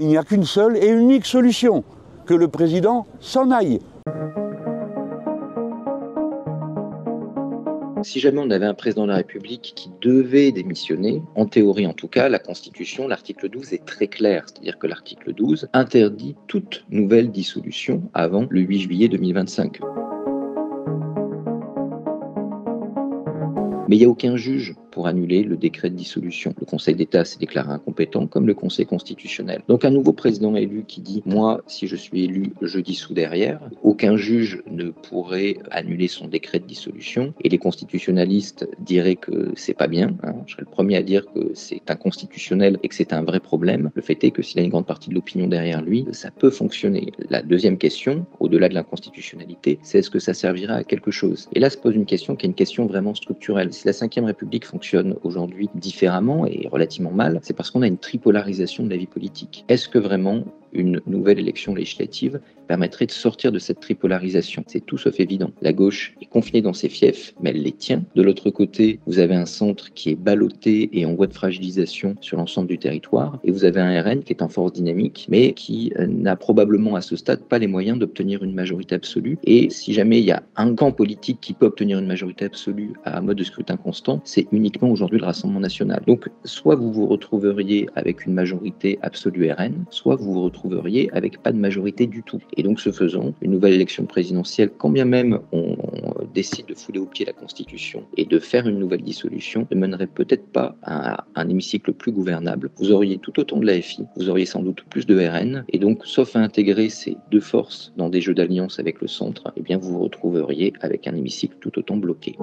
Il n'y a qu'une seule et unique solution, que le président s'en aille. Si jamais on avait un président de la République qui devait démissionner, en théorie en tout cas, la Constitution, l'article 12 est très clair. C'est-à-dire que l'article 12 interdit toute nouvelle dissolution avant le 8 juillet 2025. Mais il n'y a aucun juge pour annuler le décret de dissolution. Le Conseil d'État s'est déclaré incompétent, comme le Conseil constitutionnel. Donc un nouveau président élu qui dit « moi, si je suis élu, je dissous derrière », aucun juge ne pourrait annuler son décret de dissolution. Et les constitutionnalistes diraient que c'est pas bien. Je serais le premier à dire que c'est inconstitutionnel et que c'est un vrai problème. Le fait est que s'il a une grande partie de l'opinion derrière lui, ça peut fonctionner. La deuxième question, au-delà de l'inconstitutionnalité, c'est est-ce que ça servira à quelque chose? Et là se pose une question qui est une question vraiment structurelle. Si la Ve République fonctionne aujourd'hui différemment et relativement mal, c'est parce qu'on a une tripolarisation de la vie politique. Est-ce que vraiment une nouvelle élection législative permettrait de sortir de cette tripolarisation? C'est tout sauf évident. La gauche est confinée dans ses fiefs, mais elle les tient. De l'autre côté, vous avez un centre qui est ballotté et en voie de fragilisation sur l'ensemble du territoire, et vous avez un RN qui est en force dynamique, mais qui n'a probablement à ce stade pas les moyens d'obtenir une majorité absolue. Et si jamais il y a un camp politique qui peut obtenir une majorité absolue à un mode de scrutin constant, c'est uniquement aujourd'hui le Rassemblement national. Donc, soit vous vous retrouveriez avec une majorité absolue RN, soit vous vous retrouveriez avec pas de majorité du tout. Et donc, ce faisant, une nouvelle élection présidentielle, quand bien même on décide de fouler au pied la Constitution et de faire une nouvelle dissolution, ne mènerait peut-être pas à un hémicycle plus gouvernable. Vous auriez tout autant de l'AFI, vous auriez sans doute plus de RN, et donc, sauf à intégrer ces deux forces dans des jeux d'alliance avec le centre, eh bien, vous vous retrouveriez avec un hémicycle tout autant bloqué.